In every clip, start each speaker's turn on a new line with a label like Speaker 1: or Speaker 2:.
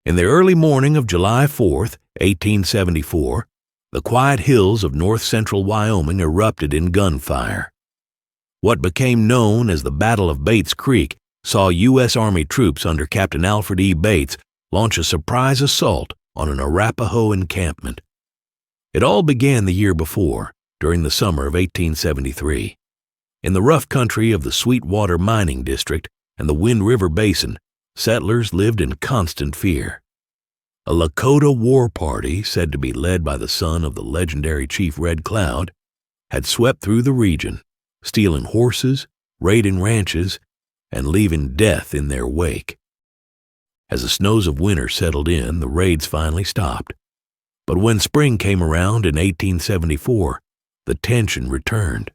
Speaker 1: In the early morning of July 4th, 1874, the quiet hills of north-central Wyoming erupted in gunfire. What became known as the Battle of Bates Creek saw U.S. Army troops under Captain Alfred E. Bates launch a surprise assault on an Arapaho encampment. It all began the year before, during the summer of 1873. In the rough country of the Sweetwater Mining District and the Wind River Basin, settlers lived in constant fear. A Lakota war party, said to be led by the son of the legendary Chief Red Cloud, had swept through the region, stealing horses, raiding ranches, and leaving death in their wake. As the snows of winter settled in, the raids finally stopped. But when spring came around in 1874, the tension returned.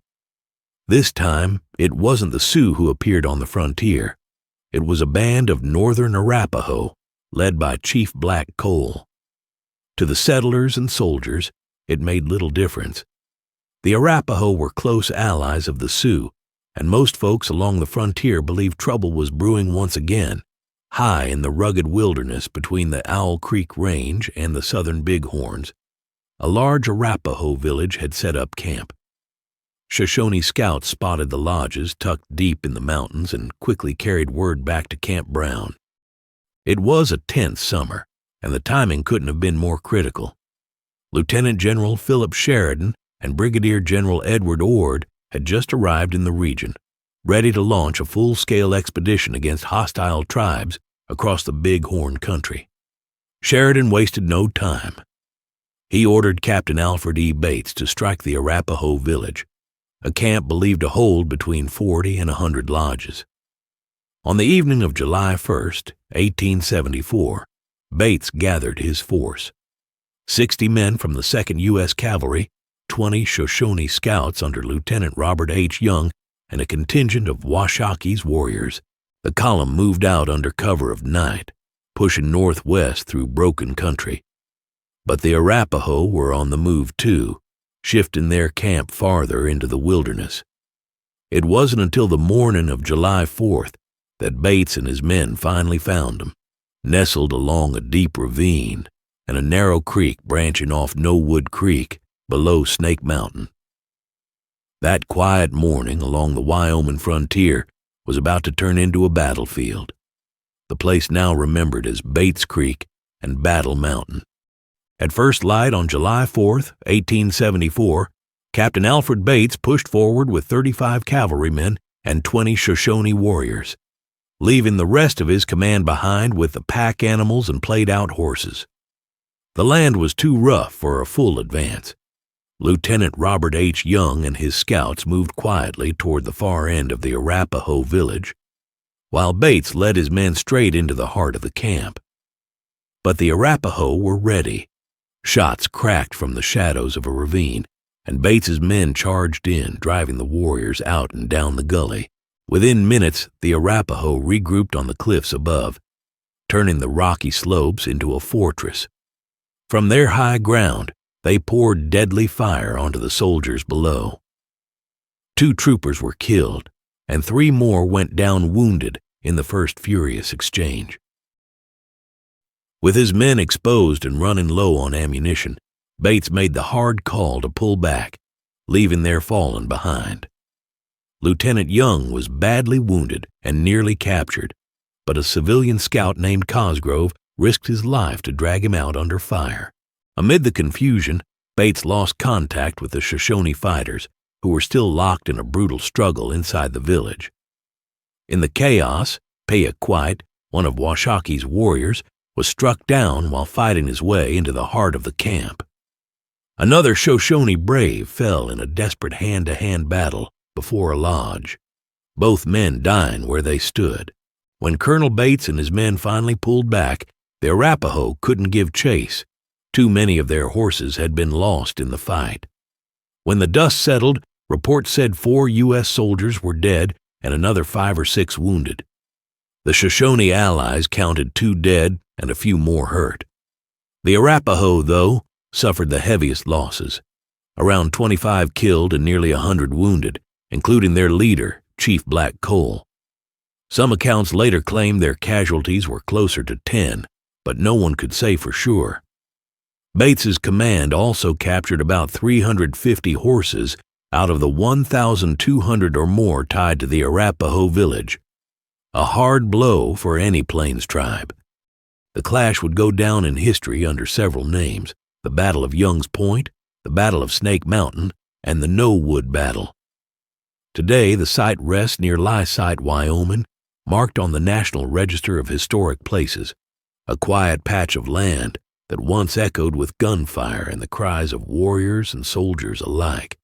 Speaker 1: This time, it wasn't the Sioux who appeared on the frontier. It was a band of northern Arapaho, led by Chief Black Cole. To the settlers and soldiers, it made little difference. The Arapaho were close allies of the Sioux, and most folks along the frontier believed trouble was brewing once again, high in the rugged wilderness between the Owl Creek Range and the southern Bighorns. A large Arapaho village had set up camp. Shoshone scouts spotted the lodges tucked deep in the mountains and quickly carried word back to Camp Brown. It was a tense summer, and the timing couldn't have been more critical. Lieutenant General Philip Sheridan and Brigadier General Edward Ord had just arrived in the region, ready to launch a full-scale expedition against hostile tribes across the Bighorn country. Sheridan wasted no time. He ordered Captain Alfred E. Bates to strike the Arapaho village, a camp believed to hold between 40 and 100 lodges. On the evening of July 1st, 1874, Bates gathered his force. 60 men from the 2nd U.S. Cavalry, 20 Shoshone scouts under Lieutenant Robert H. Young, and a contingent of Washaki's warriors. The column moved out under cover of night, pushing northwest through broken country. But the Arapaho were on the move too, shifting their camp farther into the wilderness. It wasn't until the morning of July 4th that Bates and his men finally found them, nestled along a deep ravine and a narrow creek branching off No Wood Creek below Snake Mountain. That quiet morning along the Wyoming frontier was about to turn into a battlefield, the place now remembered as Bates Creek and Battle Mountain. At first light on July 4th, 1874, Captain Alfred Bates pushed forward with 35 cavalrymen and 20 Shoshone warriors, leaving the rest of his command behind with the pack animals and played-out horses. The land was too rough for a full advance. Lieutenant Robert H. Young and his scouts moved quietly toward the far end of the Arapaho village, while Bates led his men straight into the heart of the camp. But the Arapaho were ready. Shots cracked from the shadows of a ravine, and Bates's men charged in, driving the warriors out and down the gully. Within minutes, the Arapaho regrouped on the cliffs above, turning the rocky slopes into a fortress. From their high ground, they poured deadly fire onto the soldiers below. 2 troopers were killed, and 3 more went down wounded in the first furious exchange. With his men exposed and running low on ammunition, Bates made the hard call to pull back, leaving their fallen behind. Lieutenant Young was badly wounded and nearly captured, but a civilian scout named Cosgrove risked his life to drag him out under fire. Amid the confusion, Bates lost contact with the Shoshone fighters, who were still locked in a brutal struggle inside the village. In the chaos, Peyaquite, one of Washaki's warriors, was struck down while fighting his way into the heart of the camp. Another Shoshone brave fell in a desperate hand-to-hand battle before a lodge, both men dying where they stood. When Colonel Bates and his men finally pulled back, the Arapaho couldn't give chase. Too many of their horses had been lost in the fight. When the dust settled, reports said 4 U.S. soldiers were dead and another 5 or 6 wounded. The Shoshone allies counted 2 dead and a few more hurt. The Arapaho, though, suffered the heaviest losses, around 25 killed and nearly 100 wounded, including their leader, Chief Black Cole. Some accounts later claimed their casualties were closer to 10, but no one could say for sure. Bates's command also captured about 350 horses out of the 1,200 or more tied to the Arapaho village. A hard blow for any Plains tribe. The clash would go down in history under several names: the Battle of Young's Point, the Battle of Snake Mountain, and the No Wood Battle. Today, the site rests near Lysite, Wyoming, marked on the National Register of Historic Places, a quiet patch of land that once echoed with gunfire and the cries of warriors and soldiers alike.